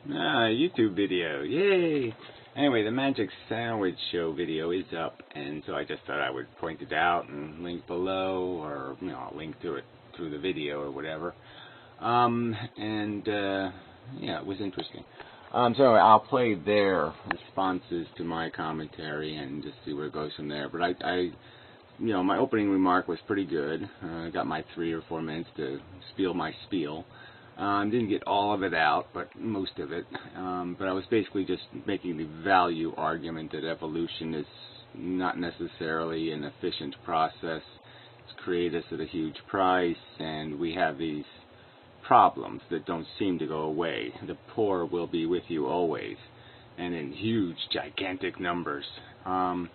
YouTube video, yay! Anyway, the Magic Sandwich Show video is up, and so I just thought I would point it out and link below, or I'll link to it through the video or whatever. Yeah, it was interesting. So anyway, I'll play their responses to my commentary and just see where it goes from there. But my opening remark was pretty good. I got my 3 or 4 minutes to spiel my spiel. Didn't get all of it out, but most of it. But I was basically just making the value argument that evolution is not necessarily an efficient process. It's created us at a huge price, and we have these problems that don't seem to go away. The poor will be with you always, and in huge, gigantic numbers. And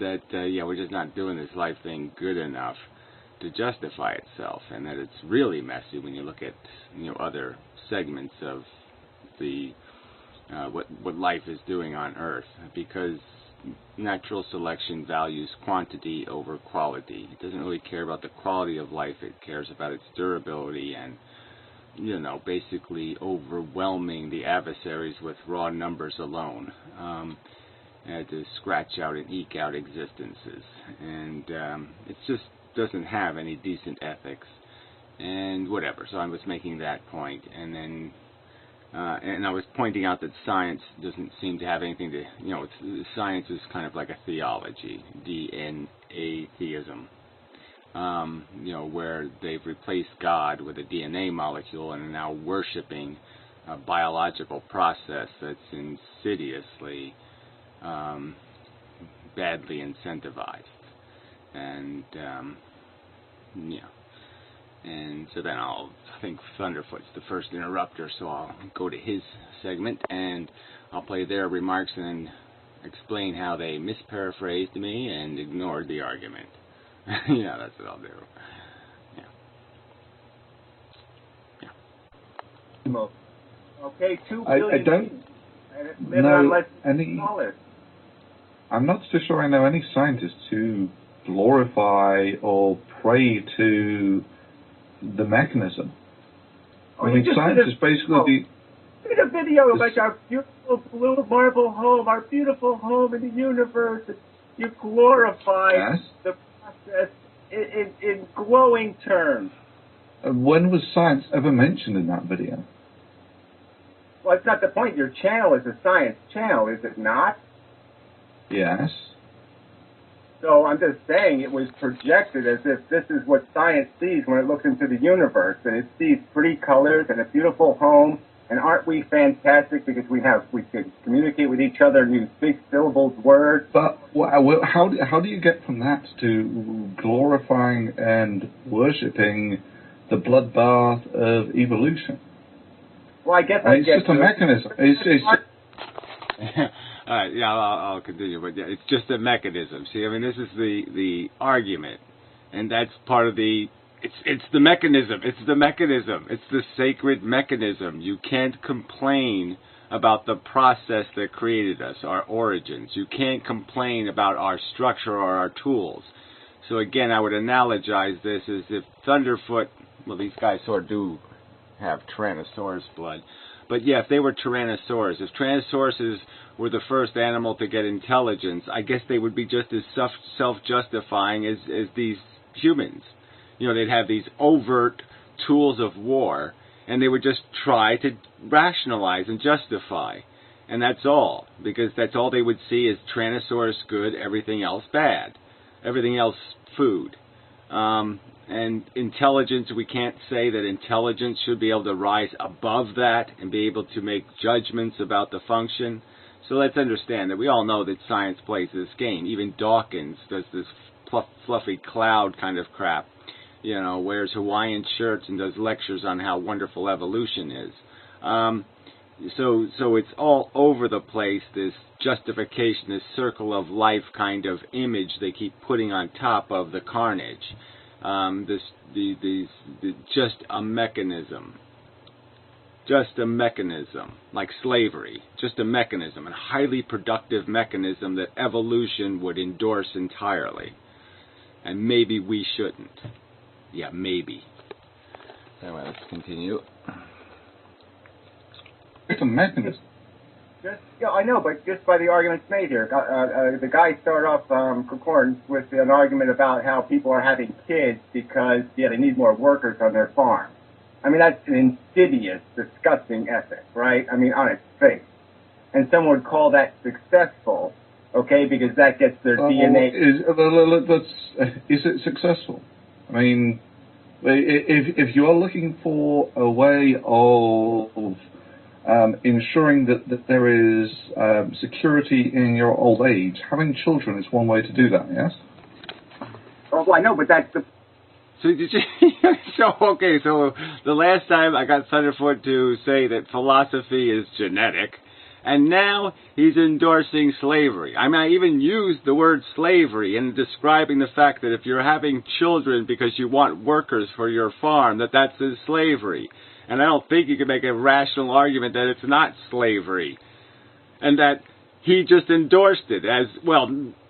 that, we're just not doing this life thing good enough to justify itself, and that it's really messy when you look at other segments of the what life is doing on Earth, because natural selection values quantity over quality. It doesn't really care about the quality of life, it cares about its durability and basically overwhelming the adversaries with raw numbers alone, to scratch out and eke out existences. And it's just doesn't have any decent ethics and whatever. So I was making that point, and then and I was pointing out that science doesn't seem to have anything to science is kind of like a theology, DNA theism, where they've replaced God with a DNA molecule and are now worshiping a biological process that's insidiously badly incentivized. And and so then I think Thunderfoot's the first interrupter, so I'll go to his segment and I'll play their remarks and then explain how they misparaphrased me and ignored the argument. Yeah, that's what I'll do. Yeah. Okay, 2 billion. I don't know any. I'm not so sure I know any scientists who glorify or pray to the mechanism. I mean, science is basically did a video of like our beautiful blue marble home, our beautiful home in the universe. You glorify the process in glowing terms. When was science ever mentioned in that video? Well, it's not the point. Your channel is a science channel, is it not? Yes. So I'm just saying it was projected as if this is what science sees when it looks into the universe, and it sees pretty colors and a beautiful home. And aren't we fantastic because we can communicate with each other and use big syllables words? But how do you get from that to glorifying and worshipping the bloodbath of evolution? Well, I guess it's just a mechanism. I'll continue, but it's just a mechanism. See, I mean, this is the argument, and that's part of the. It's the mechanism. It's the mechanism. It's the sacred mechanism. You can't complain about the process that created us, our origins. You can't complain about our structure or our tools. So again, I would analogize this as if Thunderfoot. Well, these guys sort of do have Tyrannosaurus blood. But yeah, if they were Tyrannosaurs, if Tyrannosauruses were the first animal to get intelligence, I guess they would be just as self-justifying as these humans. They'd have these overt tools of war, and they would just try to rationalize and justify. And that's all, because that's all they would see is Tyrannosaurus good, everything else bad, everything else food. And intelligence, we can't say that intelligence should be able to rise above that and be able to make judgments about the function. So let's understand that we all know that science plays this game. Even Dawkins does this fluffy cloud kind of crap. Wears Hawaiian shirts and does lectures on how wonderful evolution is. So it's all over the place, this justification, this circle of life kind of image they keep putting on top of the carnage. Just a mechanism. Just a mechanism, like slavery. Just a mechanism, a highly productive mechanism that evolution would endorse entirely. And maybe we shouldn't. Yeah, maybe. Anyway, let's continue. It's a mechanism. I know, but just by the arguments made here, the guy started off concordance with an argument about how people are having kids because they need more workers on their farm. I mean, that's an insidious, disgusting ethic, right? I mean, on its face. And someone would call that successful, okay, because that gets their DNA. Is it successful? I mean, if you are looking for a way of ensuring that there is security in your old age, having children is one way to do that, yes? Oh, I know, but that's the... So did you? So the last time I got Thunderfoot to say that philosophy is genetic, and now he's endorsing slavery. I mean, I even used the word slavery in describing the fact that if you're having children because you want workers for your farm, that's slavery. And I don't think you can make a rational argument that it's not slavery. And that he just endorsed it as, well,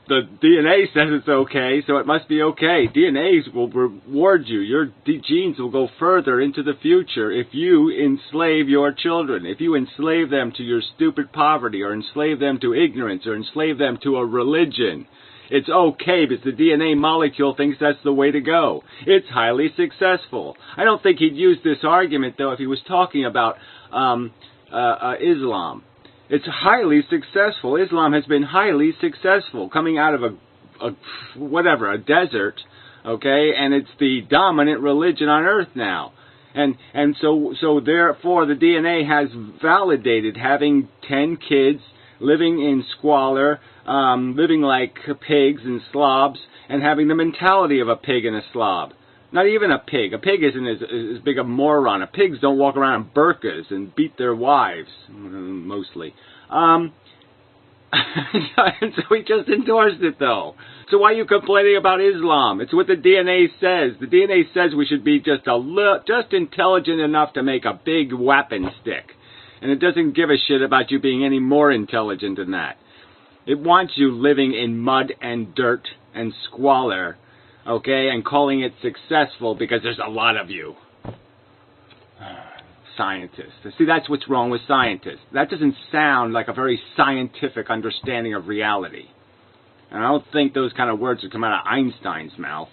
the DNA says it's okay, so it must be okay. DNA will reward you. Your genes will go further into the future if you enslave your children, if you enslave them to your stupid poverty, or enslave them to ignorance, or enslave them to a religion. It's okay because the DNA molecule thinks that's the way to go. It's highly successful. I don't think he'd use this argument, though, if he was talking about Islam. It's highly successful. Islam has been highly successful, coming out of a desert, okay, and it's the dominant religion on earth now. And so therefore the DNA has validated having 10 kids, living in squalor, living like pigs and slobs, and having the mentality of a pig and a slob. Not even a pig. A pig isn't as big a moron. Pigs don't walk around in burqas and beat their wives, mostly. And so he just endorsed it, though. So why are you complaining about Islam? It's what the DNA says. The DNA says we should be just intelligent enough to make a big weapon stick. And it doesn't give a shit about you being any more intelligent than that. It wants you living in mud and dirt and squalor, okay, and calling it successful because there's a lot of you. Scientists. See, that's what's wrong with scientists. That doesn't sound like a very scientific understanding of reality. And I don't think those kind of words would come out of Einstein's mouth.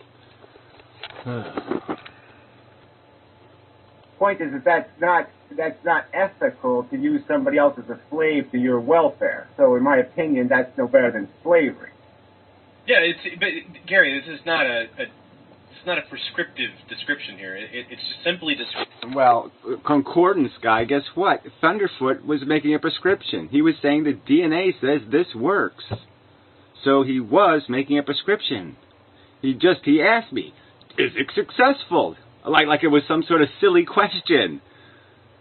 Point is that that's not ethical to use somebody else as a slave to your welfare. So in my opinion, that's no better than slavery. Yeah, but Gary, this is not it's not a prescriptive description here. It's just simply descriptive. Well, concordance guy, guess what? Thunderfoot was making a prescription. He was saying the DNA says this works. So he was making a prescription. He asked me, is it successful? Like it was some sort of silly question.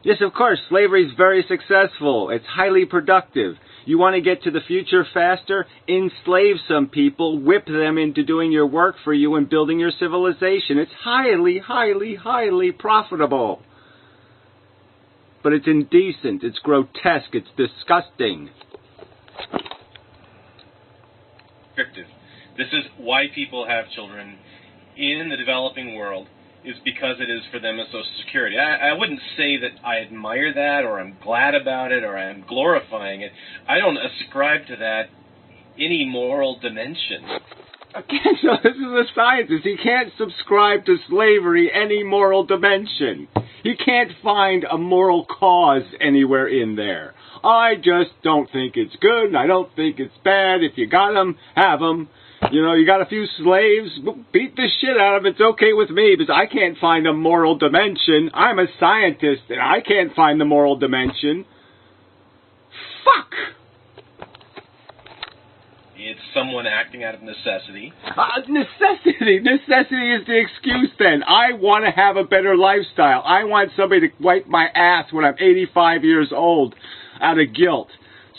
Yes, of course, slavery is very successful. It's highly productive. You want to get to the future faster? Enslave some people, whip them into doing your work for you and building your civilization. It's highly, highly, highly profitable. But it's indecent, it's grotesque, it's disgusting. Descriptive. This is why people have children in the developing world, is because it is for them a social security. I wouldn't say that I admire that, or I'm glad about it, or I'm glorifying it. I don't ascribe to that any moral dimension. Again, so this is a scientist. He can't subscribe to slavery any moral dimension. He can't find a moral cause anywhere in there. I just don't think it's good, and I don't think it's bad. If you got them, have them. You know, you got a few slaves, beat the shit out of them. It's okay with me because I can't find a moral dimension. I'm a scientist and I can't find the moral dimension. Fuck! It's someone acting out of necessity. Necessity! Necessity is the excuse then. I want to have a better lifestyle. I want somebody to wipe my ass when I'm 85 years old out of guilt.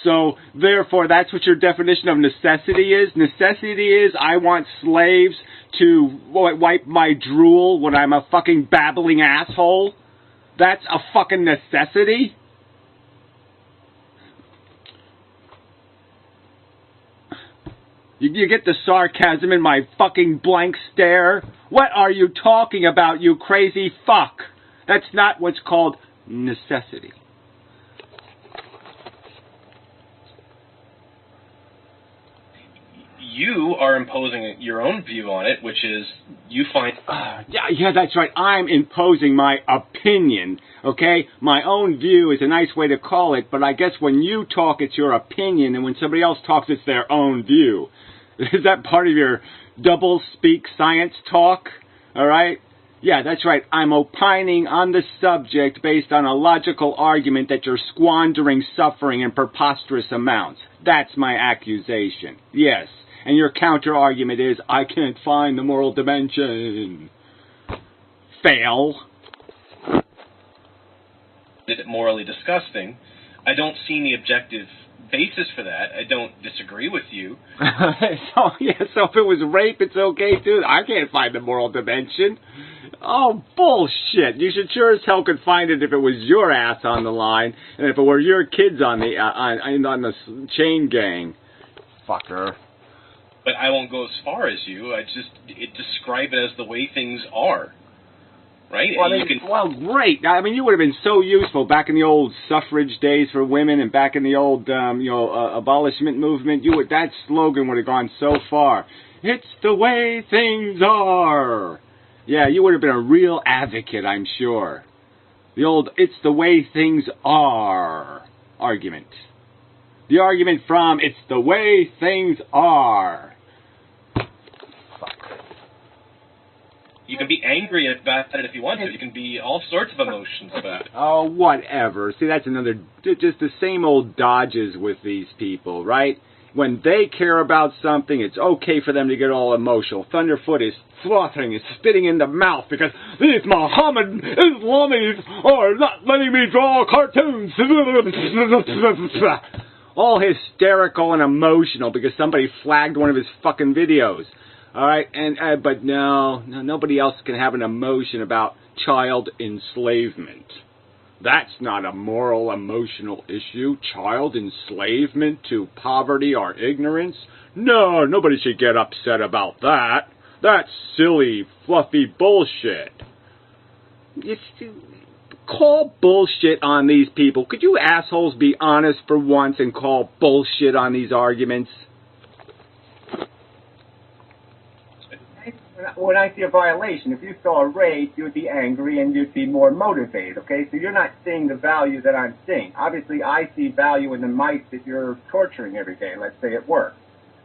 So, therefore, that's what your definition of necessity is? Necessity is I want slaves to wipe my drool when I'm a fucking babbling asshole? That's a fucking necessity? You get the sarcasm in my fucking blank stare? What are you talking about, you crazy fuck? That's not what's called necessity. you are imposing your own view on it, which is you find... Yeah, that's right. I'm imposing my opinion, okay? My own view is a nice way to call it, but I guess when you talk, it's your opinion, and when somebody else talks, it's their own view. Is that part of your double-speak science talk? All right? Yeah, that's right. I'm opining on the subject based on a logical argument that you're squandering suffering in preposterous amounts. That's my accusation. Yes. And your counter-argument is, I can't find the moral dimension. Fail. It morally disgusting. I don't see any objective basis for that. I don't disagree with you. So if it was rape, it's okay too. I can't find the moral dimension. Oh, bullshit. You should sure as hell could find it if it was your ass on the line and if it were your kids on the chain gang. Fucker. But I won't go as far as you. I just describe it as the way things are. Right? Well, great. I mean, you would have been so useful back in the old suffrage days for women and back in the old, abolishment movement. That slogan would have gone so far. It's the way things are. Yeah, you would have been a real advocate, I'm sure. The old "it's the way things are" argument. The argument from "it's the way things are." You can be angry about it if you want to. You can be all sorts of emotions about it. Oh, whatever. See, that's another, just the same old dodges with these people, right? When they care about something, it's okay for them to get all emotional. Thunderfoot is slaughtering, is spitting in the mouth because these Mohammed Islamis are not letting me draw cartoons. All hysterical and emotional because somebody flagged one of his fucking videos. All right, but no, nobody else can have an emotion about child enslavement. That's not a moral, emotional issue. Child enslavement to poverty or ignorance? No, nobody should get upset about that. That's silly, fluffy bullshit. Call bullshit on these people. Could you assholes be honest for once and call bullshit on these arguments? When I see a violation, if you saw a rape, you would be angry and you'd be more motivated, okay? So you're not seeing the value that I'm seeing. Obviously, I see value in the mice that you're torturing every day, let's say at work.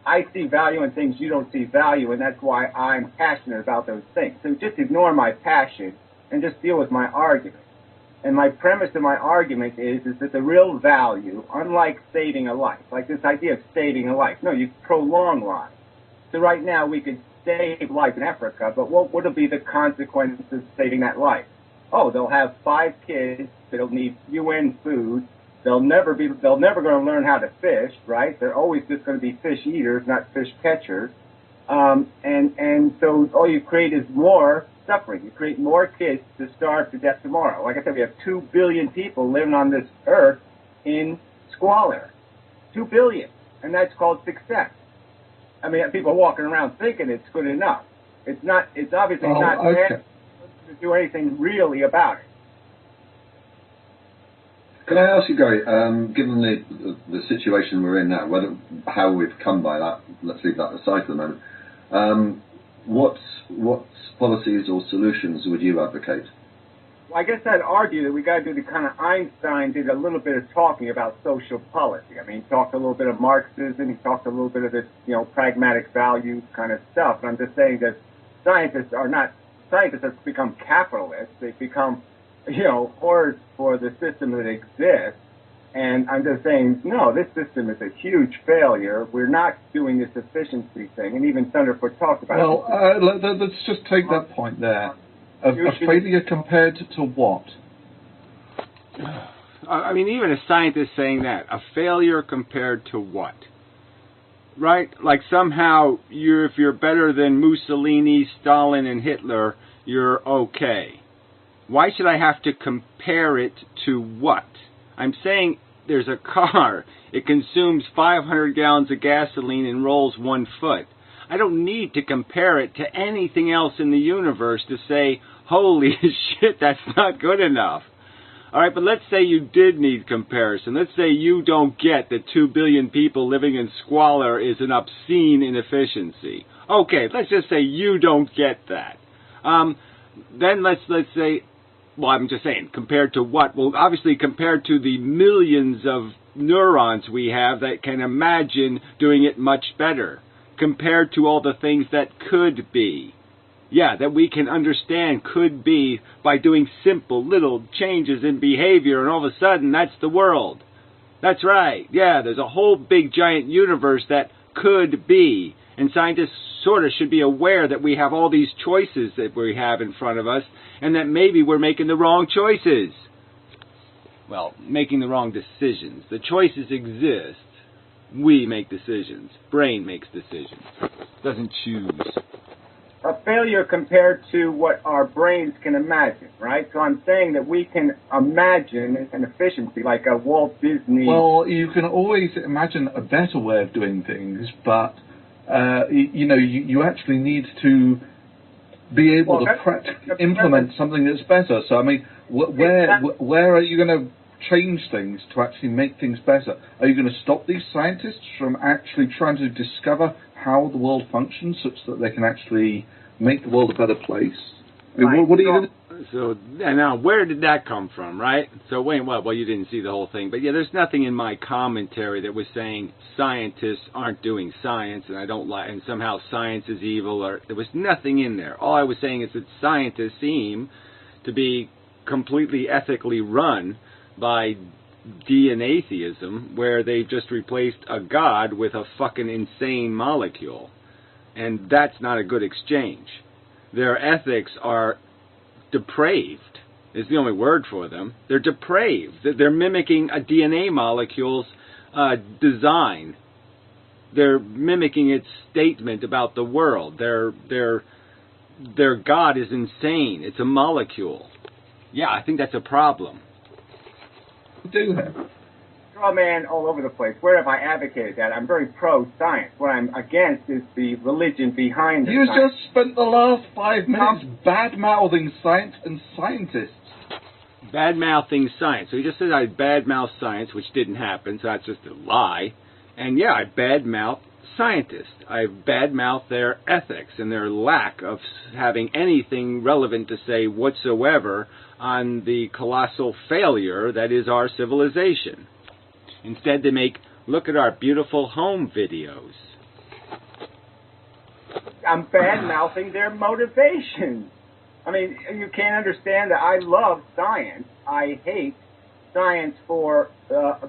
I see value in things you don't see value, and that's why I'm passionate about those things. So just ignore my passion and just deal with my argument. And my premise of my argument is that the real value, unlike saving a life, like this idea of saving a life, no, you prolong life. So right now we could save life in Africa, but what would be the consequences of saving that life? Oh, they'll have 5 kids that'll need UN food. They'll never going to learn how to fish, right? They're always just going to be fish eaters, not fish catchers. And so all you create is more suffering. You create more kids to starve to death tomorrow. Like I said, we have 2 billion people living on this earth in squalor. 2 billion. And that's called success. I mean, people are walking around thinking it's good enough. It's not. It's obviously not there to do anything really about it. Can I ask you, Gary, given the situation we're in now, how we've come by that, let's leave that aside for the moment, what policies or solutions would you advocate? Well, I guess I'd argue that we got to do the kind of Einstein did a little bit of talking about social policy. I mean, he talked a little bit of Marxism, he talked a little bit of this, pragmatic value kind of stuff. And I'm just saying that scientists have become capitalists. They've become, whores for the system that exists. And I'm just saying, no, this system is a huge failure. We're not doing this efficiency thing. And even Thunderfoot talked about it. Well, let's just take that point there. A failure compared to what? I mean, even a scientist saying that. A failure compared to what? Right? Like somehow, if you're better than Mussolini, Stalin, and Hitler, you're okay. Why should I have to compare it to what? I'm saying there's a car. It consumes 500 gallons of gasoline and rolls 1 foot. I don't need to compare it to anything else in the universe to say, holy shit, that's not good enough. All right, but let's say you did need comparison. Let's say you don't get that 2 billion people living in squalor is an obscene inefficiency. Okay, let's just say you don't get that. Then let's say, well, I'm just saying, compared to what? Well, obviously compared to the millions of neurons we have that can imagine doing it much better, compared to all the things that could be. Yeah, that we can understand could be by doing simple little changes in behavior, and all of a sudden that's the world. That's right. Yeah, there's a whole big giant universe that could be, and scientists sort of should be aware that we have all these choices that we have in front of us, and that maybe we're making the wrong choices. Well, making the wrong decisions. The choices exist. We make decisions. Brain makes decisions. Doesn't choose. A failure compared to what our brains can imagine, right? So I'm saying that we can imagine an efficiency like a Walt Disney. Well, you can always imagine a better way of doing things, but you actually need to be able to implement something that's better. So I mean, where are you going to change things to actually make things better? Are you going to stop these scientists from actually trying to discover how the world functions such that they can actually make the world a better place? I mean, what are you going to... So now, where did that come from, right? So wait, well, you didn't see the whole thing, but yeah, there's nothing in my commentary that was saying scientists aren't doing science, and I don't like, and somehow science is evil, or there was nothing in there. All I was saying is that scientists seem to be completely ethically run by DNA theism, where they've just replaced a god with a fucking insane molecule, and that's not a good exchange. Their ethics are depraved, is the only word for them. They're depraved. They're mimicking a DNA molecule's design. They're mimicking its statement about the world. Their God is insane. It's a molecule. Yeah, I think that's a problem. Do that. Straw man all over the place. Where have I advocated that? I'm very pro-science. What I'm against is the religion behind the science. You just spent the last 5 minutes bad-mouthing science and scientists. Bad-mouthing science. So he just said I bad-mouthed science, which didn't happen, so that's just a lie. And yeah, I bad-mouthed scientists. I bad-mouthed their ethics and their lack of having anything relevant to say whatsoever on the colossal failure that is our civilization. Instead, they make, look at our beautiful home videos. I'm bad-mouthing their motivations. I mean, you can't understand that I love science. I hate science for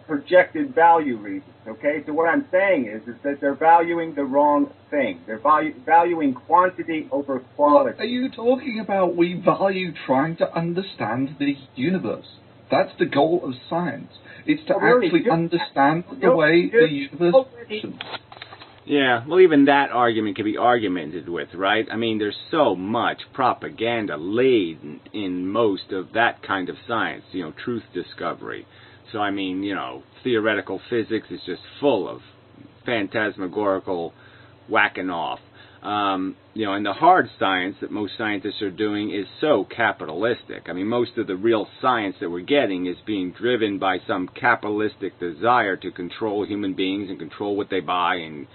projected value reasons, okay? So what I'm saying is that they're valuing the wrong thing. They're valuing quantity over quality. What are you talking about? We value trying to understand the universe. That's the goal of science. It's to actually understand the way the universe functions. Yeah, well, even that argument can be argumented with, right? I mean, there's so much propaganda laid in most of that kind of science, truth discovery. So, I mean, theoretical physics is just full of phantasmagorical whacking off. And the hard science that most scientists are doing is so capitalistic. I mean, most of the real science that we're getting is being driven by some capitalistic desire to control human beings and control what they buy and,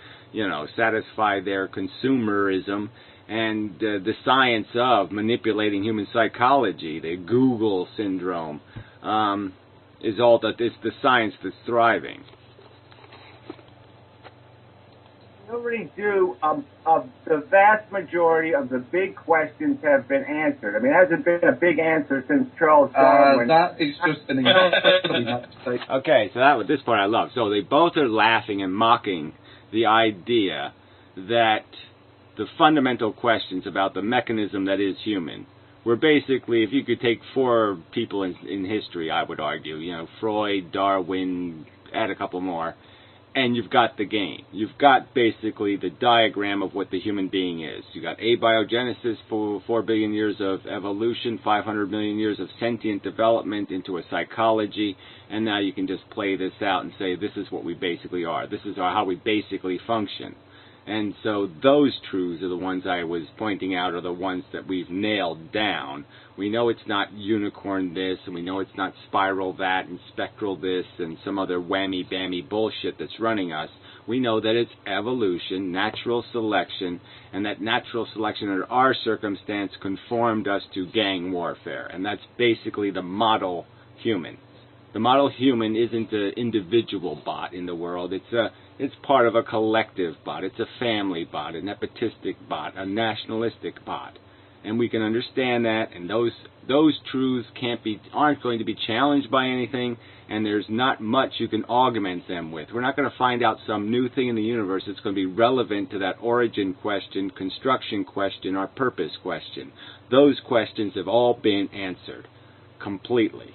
satisfy their consumerism. And the science of manipulating human psychology, the Google syndrome, is all that it's the science that's thriving. Already do. The vast majority of the big questions have been answered. I mean, it hasn't been a big answer since Charles Darwin. That is just an incredibly mistake. Okay, so this part I love. So they both are laughing and mocking the idea that the fundamental questions about the mechanism that is human were basically, if you could take 4 people in history, I would argue, Freud, Darwin, add a couple more, and you've got the game. You've got basically the diagram of what the human being is. You've got abiogenesis, 4 billion years of evolution, 500 million years of sentient development into a psychology, and now you can just play this out and say this is what we basically are. This is how we basically function. And so those truths are the ones I was pointing out are the ones that we've nailed down. We know it's not unicorn this, and we know it's not spiral that, and spectral this, and some other whammy-bammy bullshit that's running us. We know that it's evolution, natural selection, and that natural selection under our circumstance conformed us to gang warfare. And that's basically the model human. The model human isn't an individual bot in the world. It's part of a collective bot. It's a family bot, an epitistic bot, a nationalistic bot. And we can understand that, and those truths aren't going to be challenged by anything, and there's not much you can augment them with. We're not going to find out some new thing in the universe that's going to be relevant to that origin question, construction question, or purpose question. Those questions have all been answered completely.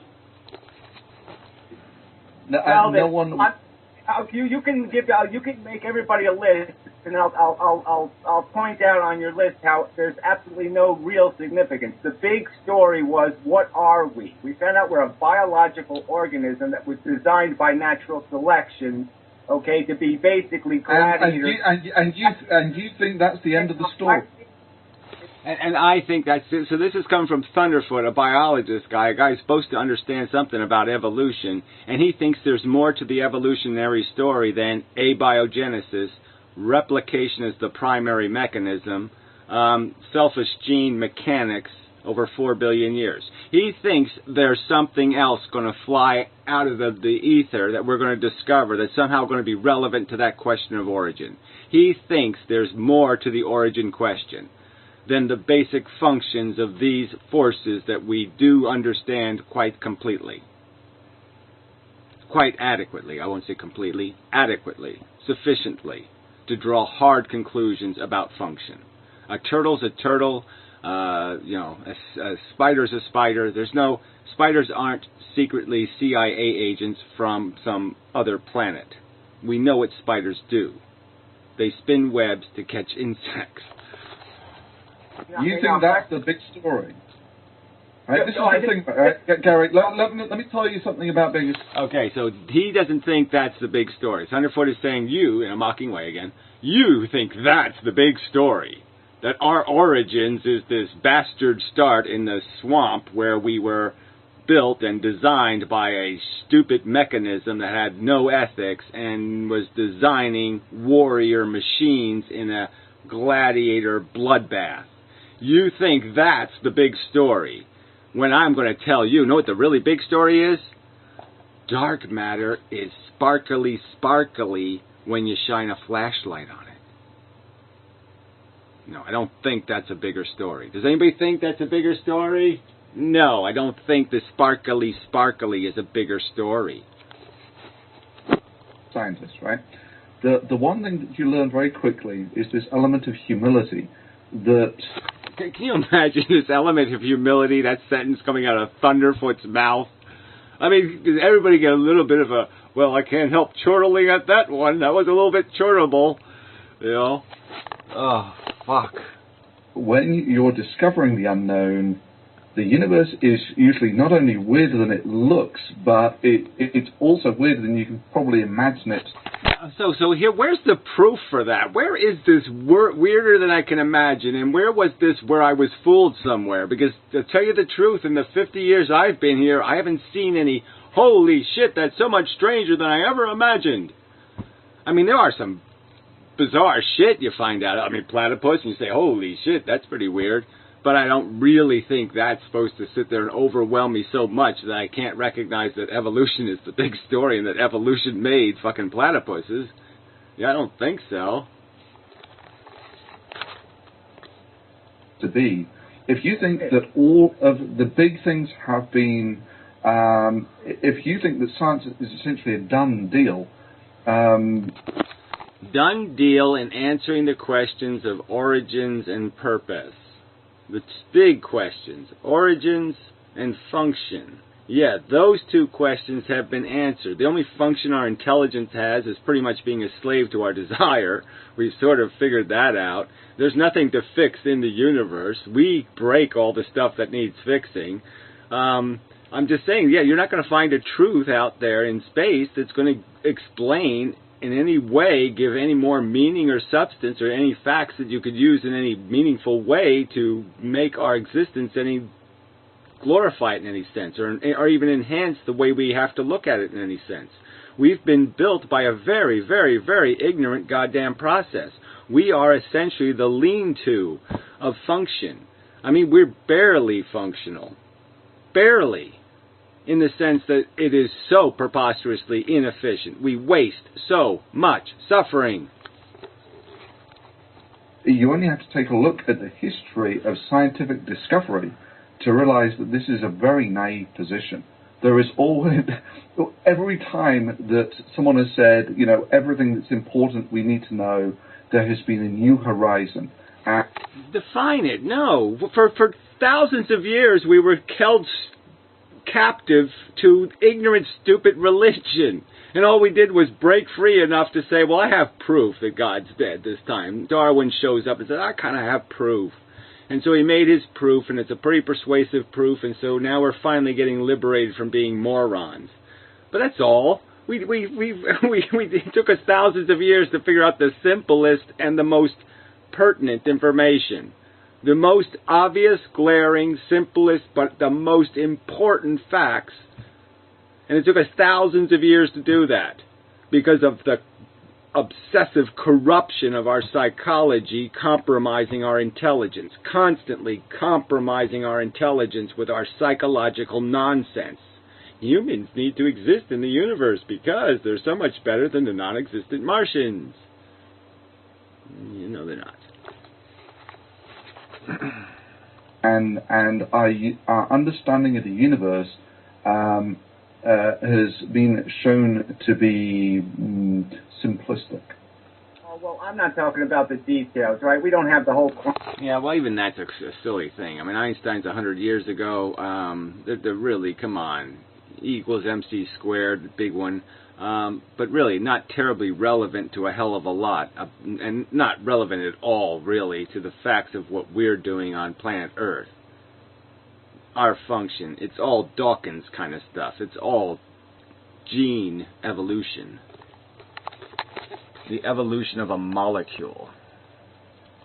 You can make everybody a list, and I'll point out on your list how there's absolutely no real significance. The big story was, what are we? We found out we're a biological organism that was designed by natural selection, okay, to be basically gladiators. And you think that's the end of the story? And I think that's it. So this has come from Thunderfoot, a biologist guy, a guy who's supposed to understand something about evolution, and he thinks there's more to the evolutionary story than abiogenesis, replication is the primary mechanism, selfish gene mechanics over 4 billion years. He thinks there's something else going to fly out of the ether that we're going to discover that's somehow going to be relevant to that question of origin. He thinks there's more to the origin question than the basic functions of these forces that we do understand quite completely. Quite adequately, I won't say completely, adequately, sufficiently, to draw hard conclusions about function. A turtle's a turtle, a spider's a spider. Spiders aren't secretly CIA agents from some other planet. We know what spiders do. They spin webs to catch insects. You think that's the big story? Right, this is the thing, Gary. Let me tell you something about being. Okay, so he doesn't think that's the big story. Thunderfoot is saying you, in a mocking way again, you think that's the big story. That our origins is this bastard start in the swamp where we were built and designed by a stupid mechanism that had no ethics and was designing warrior machines in a gladiator bloodbath. You think that's the big story, when I'm going to tell you, know what the really big story is? Dark matter is sparkly when you shine a flashlight on it. No, I don't think that's a bigger story. Does anybody think that's a bigger story? No, I don't think the sparkly is a bigger story. Scientists, right? The one thing that you learn very quickly is this element of humility that... Can you imagine this element of humility, that sentence coming out of Thunderfoot's mouth? I mean, does everybody get a little bit of a, well, I can't help chortling at that one. That was a little bit chortable, you know? Oh, fuck. When you're discovering the unknown, the universe is usually not only weirder than it looks, but it's also weirder than you can probably imagine it. So here, where's the proof for that? Where is this weirder than I can imagine? And where was this where I was fooled somewhere? Because to tell you the truth, in the 50 years I've been here, I haven't seen any, holy shit, that's so much stranger than I ever imagined. I mean, there are some bizarre shit you find out. I mean, platypus, and you say, holy shit, that's pretty weird. But I don't really think that's supposed to sit there and overwhelm me so much that I can't recognize that evolution is the big story and that evolution made fucking platypuses. Yeah, I don't think so. To be, if you think that all of the big things have been, if you think that science is essentially a done deal, done deal in answering the questions of origins and purpose. The big questions, origins and function. Yeah, those two questions have been answered. The only function our intelligence has is pretty much being a slave to our desire. We've sort of figured that out. There's nothing to fix in the universe. We break all the stuff that needs fixing. I'm just saying, yeah, you're not going to find a truth out there in space that's going to explain in any way give any more meaning or substance or any facts that you could use in any meaningful way to make our existence any glorify it in any sense, or even enhance the way we have to look at it in any sense. We've been built by a very, very, very ignorant goddamn process. We are essentially the lean-to of function. I mean, we're barely functional. Barely. In the sense that it is so preposterously inefficient. We waste so much suffering. You only have to take a look at the history of scientific discovery to realize that this is a very naive position. There is always, every time that someone has said, you know, everything that's important we need to know, there has been a new horizon. Define it. No. For thousands of years we were held captive to ignorant, stupid religion. And all we did was break free enough to say, well, I have proof that God's dead this time. Darwin shows up and says, I kind of have proof. And so he made his proof, and it's a pretty persuasive proof, and so now we're finally getting liberated from being morons. But that's all. It took us thousands of years to figure out the simplest and the most pertinent information. The most obvious, glaring, simplest, but the most important facts. And it took us thousands of years to do that because of the obsessive corruption of our psychology compromising our intelligence, constantly compromising our intelligence with our psychological nonsense. Humans need to exist in the universe because they're so much better than the non-existent Martians. You know they're not. And our understanding of the universe has been shown to be simplistic. Oh, well, I'm not talking about the details, right? We don't have the whole... Yeah, well, even that's a silly thing. I mean, Einstein's 100 years ago. They're really, come on. E equals MC squared, the big one. But really not terribly relevant to a hell of a lot. And not relevant at all, really, to the facts of what we're doing on planet Earth. Our function. It's all Dawkins kind of stuff. It's all gene evolution. The evolution of a molecule.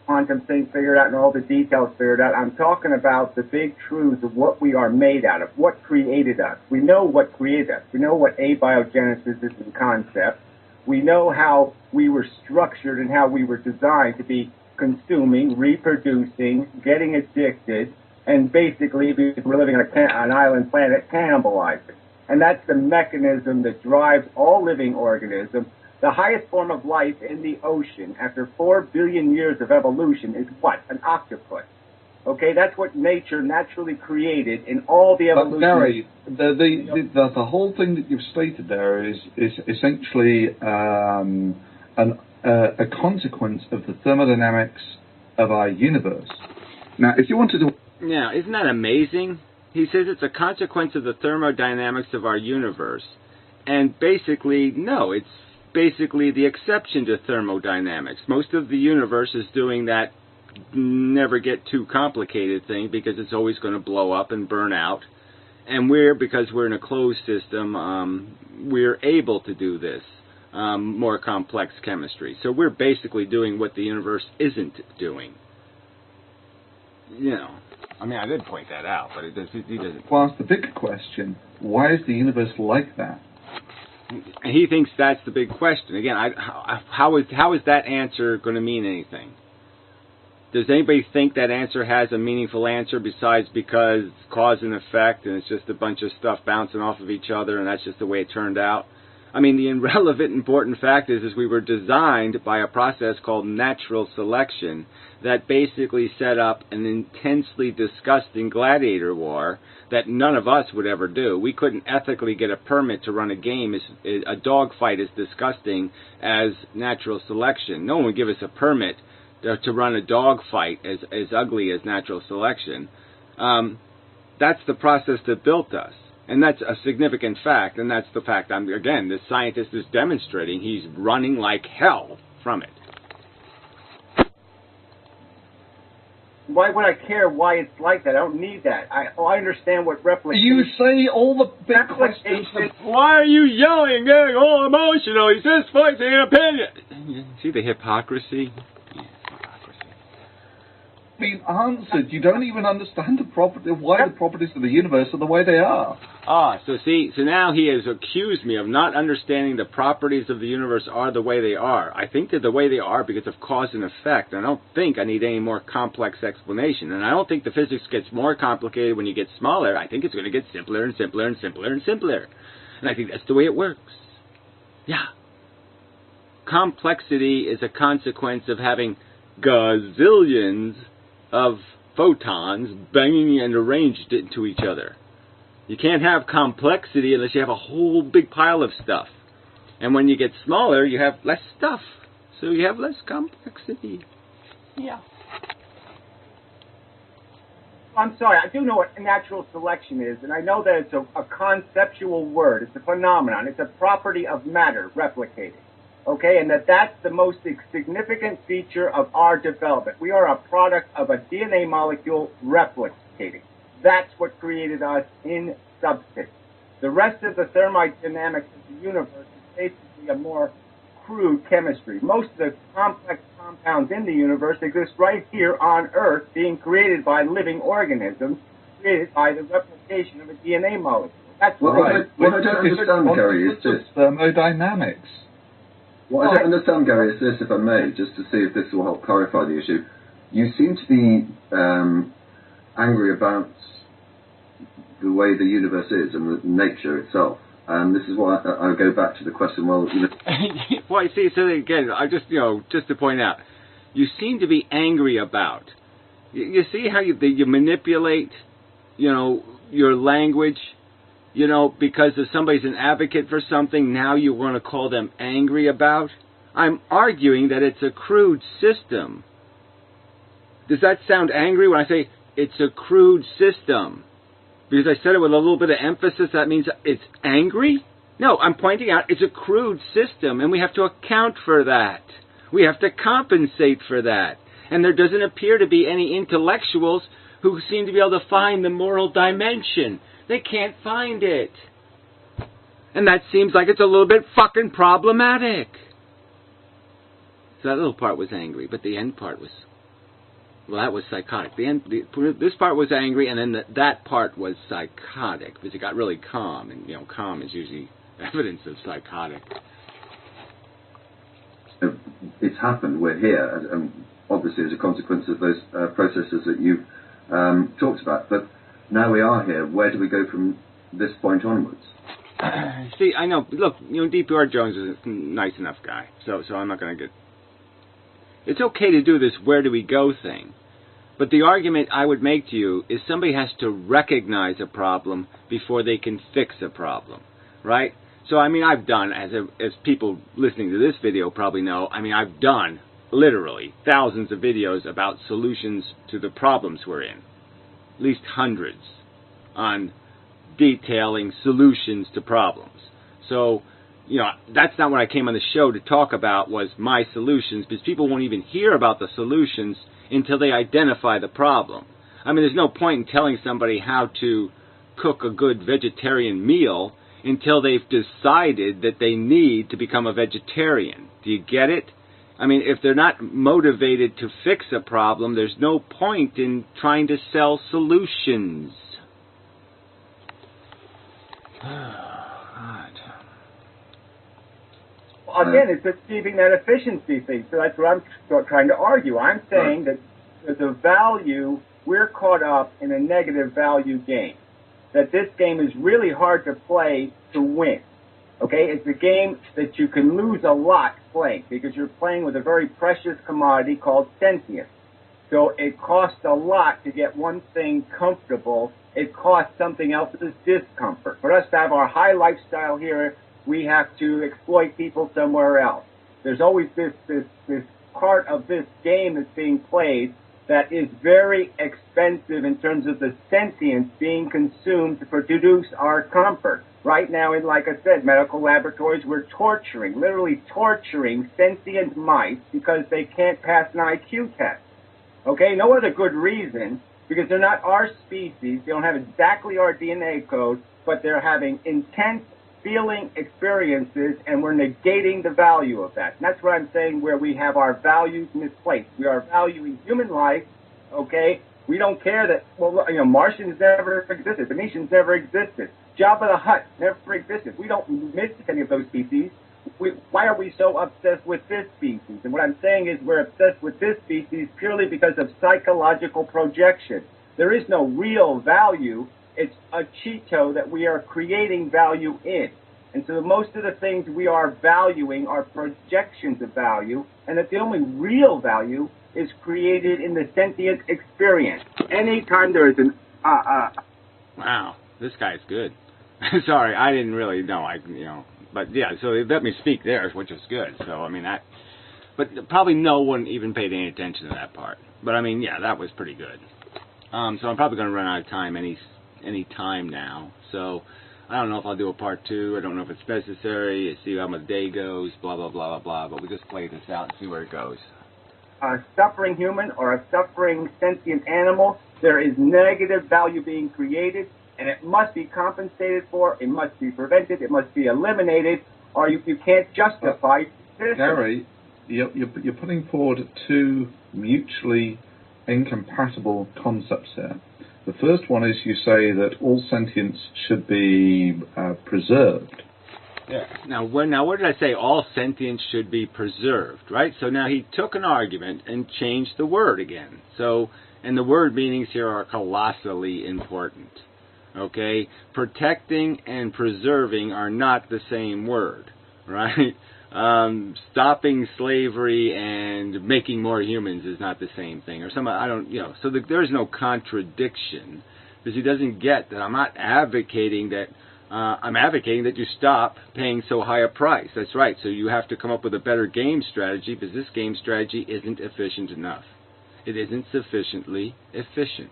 Quantum thing figured out and all the details figured out. I'm talking about the big truths of what we are made out of, what created us. We know what created us. We know what abiogenesis is in concept. We know how we were structured and how we were designed to be consuming, reproducing, getting addicted, and basically, we're living on an island planet, cannibalizing. And that's the mechanism that drives all living organisms. The highest form of life in the ocean, after 4 billion years of evolution, is what? An octopus. Okay, that's what nature naturally created in all the evolution. But Gary, the whole thing that you've stated there is essentially a consequence of the thermodynamics of our universe. Now, if you wanted to... Yeah, isn't that amazing? He says it's a consequence of the thermodynamics of our universe. And basically, no, it's basically the exception to thermodynamics. Most of the universe is doing that never get too complicated thing because it's always going to blow up and burn out. And because we're in a closed system, we're able to do this more complex chemistry. So we're basically doing what the universe isn't doing. You know, I mean, I did point that out, but he doesn't. Well, it's the big question. Why is the universe like that? He thinks that's the big question. Again, how is that answer going to mean anything? Does anybody think that answer has a meaningful answer besides because it's cause and effect and it's just a bunch of stuff bouncing off of each other and that's just the way it turned out? I mean, the irrelevant important fact is we were designed by a process called natural selection that basically set up an intensely disgusting gladiator war that none of us would ever do. We couldn't ethically get a permit to run a game. A dogfight is disgusting as natural selection. No one would give us a permit to run a dogfight as ugly as natural selection. That's the process that built us. And that's a significant fact, and that's the fact, again, this scientist is demonstrating he's running like hell from it. Why would I care why it's like that? I don't need that. I understand what replication... You say all the big questions. Why are you yelling, getting all emotional? He's just voicing an opinion. See the hypocrisy? Been answered. You don't even understand the why the properties of the universe are the way they are. So now he has accused me of not understanding the properties of the universe are the way they are. I think they're the way they are because of cause and effect. I don't think I need any more complex explanation. And I don't think the physics gets more complicated when you get smaller. I think it's going to get simpler and simpler and simpler and simpler. And I think that's the way it works. Yeah. Complexity is a consequence of having gazillions of photons banging and arranged into each other. You can't have complexity unless you have a whole big pile of stuff. And when you get smaller, you have less stuff. So you have less complexity. Yeah. I'm sorry, I do know what natural selection is, and I know that it's a conceptual word. It's a phenomenon. It's a property of matter replicating. Okay, and that's the most significant feature of our development. We are a product of a DNA molecule replicating. That's what created us in substance. The rest of the thermodynamics of the universe is basically a more crude chemistry. Most of the complex compounds in the universe exist right here on Earth, being created by living organisms, created by the replication of a DNA molecule. That's what I don't understand, Gary, is this. Thermodynamics. What I don't understand, Gary, is this, if I may, just to see if this will help clarify the issue. You seem to be angry about the way the universe is and the nature itself. And this is why I go back to the question, well, you know... Well, see, so again, I just, just to point out, you seem to be angry about. You see how you manipulate, your language, because if somebody's an advocate for something, now you want to call them angry about? I'm arguing that it's a crude system. Does that sound angry when I say it's a crude system? Because I said it with a little bit of emphasis, that means it's angry? No, I'm pointing out it's a crude system, and we have to account for that. We have to compensate for that. And there doesn't appear to be any intellectuals who seem to be able to find the moral dimension. They can't find it. And that seems like it's a little bit fucking problematic. So that little part was angry, but the end part was... Well, that was psychotic. This part was angry, and then that part was psychotic, because it got really calm, and calm is usually evidence of psychotic. It's happened. We're here, and obviously as a consequence of those processes that you've talked about. But now we are here. Where do we go from this point onwards? See, I know. Look, D.P.R. Jones is a nice enough guy, so I'm not going to get... It's okay to do this where do we go thing. But the argument I would make to you is somebody has to recognize a problem before they can fix a problem, right? So, I've done, as people listening to this video probably know, I've done, literally, thousands of videos about solutions to the problems we're in. At least hundreds on detailing solutions to problems. So, that's not what I came on the show to talk about, was my solutions, because people won't even hear about the solutions until they identify the problem. There's no point in telling somebody how to cook a good vegetarian meal until they've decided that they need to become a vegetarian. Do you get it? If they're not motivated to fix a problem, there's no point in trying to sell solutions. Again, it's achieving that efficiency thing. So that's what I'm trying to argue. I'm saying that the value, we're caught up in a negative value game. That this game is really hard to play to win. Okay? It's a game that you can lose a lot playing because you're playing with a very precious commodity called sentience. So it costs a lot to get one thing comfortable. It costs something else's discomfort. For us to have our high lifestyle here, we have to exploit people somewhere else. There's always this part of this game that's being played that is very expensive in terms of the sentience being consumed to produce our comfort. Right now, in, like I said, medical laboratories, we're literally torturing sentient mice because they can't pass an IQ test. Okay, no other good reason, because they're not our species. They don't have exactly our DNA code, but they're having intense feeling experiences, and we're negating the value of that. And that's what I'm saying, where we have our values misplaced. We are valuing human life, okay? We don't care that, well, you know, Martians never existed. Venetians never existed. Jabba the Hutt never existed. We don't miss any of those species. Why are we so obsessed with this species? And what I'm saying is we're obsessed with this species purely because of psychological projection. There is no real value. It's a Cheeto that we are creating value in. And so most of the things we are valuing are projections of value, and that the only real value is created in the sentient experience. Anytime there is an... Wow, this guy's good. Sorry, I didn't really know. But yeah, so they let me speak there, which was good. So, I mean, that... But probably no one even paid any attention to that part. But, I mean, yeah, that was pretty good. So I'm probably going to run out of time any time now. So I don't know if I'll do a part 2. I don't know if it's necessary. See how my day goes, blah, blah, blah, blah, blah. But we'll just play this out and see where it goes. A suffering human or a suffering sentient animal, there is negative value being created, and it must be compensated for, it must be prevented, it must be eliminated, or you can't justify this. Gary, you're putting forward two mutually incompatible concepts here. The first one is you say that all sentience should be preserved. Yeah. Now, where did I say all sentience should be preserved, right? So now he took an argument and changed the word again. So, and the word meanings here are colossally important. Okay? Protecting and preserving are not the same word, right? Stopping slavery and making more humans is not the same thing. Or some, I don't, so there's no contradiction, because he doesn't get that I'm not advocating that. I'm advocating that you stop paying so high a price. That's right. So you have to come up with a better game strategy, because this game strategy isn't efficient enough. It isn't sufficiently efficient.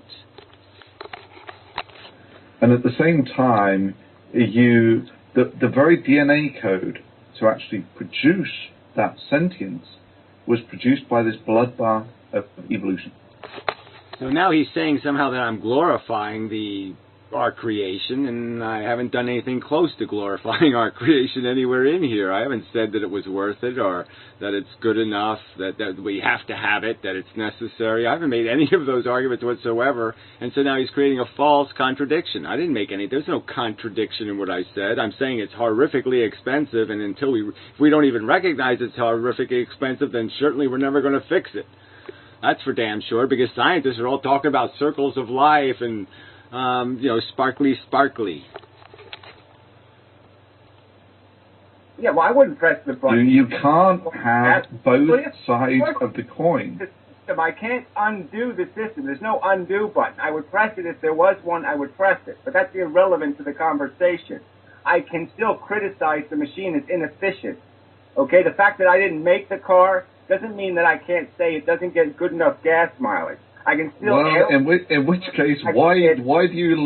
And at the same time, the very DNA code to actually produce that sentience was produced by this bloodbath of evolution. So now he's saying somehow that I'm glorifying our creation, and I haven't done anything close to glorifying our creation anywhere in here. I haven't said that it was worth it, or that it's good enough, that we have to have it, that it's necessary. I haven't made any of those arguments whatsoever, and so now he's creating a false contradiction. I didn't make any. There's no contradiction in what I said. I'm saying it's horrifically expensive, and until if we don't even recognize it's horrifically expensive, then certainly we're never going to fix it. That's for damn sure, because scientists are all talking about circles of life and sparkly. Yeah, well, I wouldn't press the button. You can't have both sides of the coin. I can't undo the system. There's no undo button. I would press it if there was one. I would press it, but that's irrelevant to the conversation. I can still criticize the machine as inefficient. Okay, the fact that I didn't make the car doesn't mean that I can't say it doesn't get good enough gas mileage. I can still... Well, in which case, why do you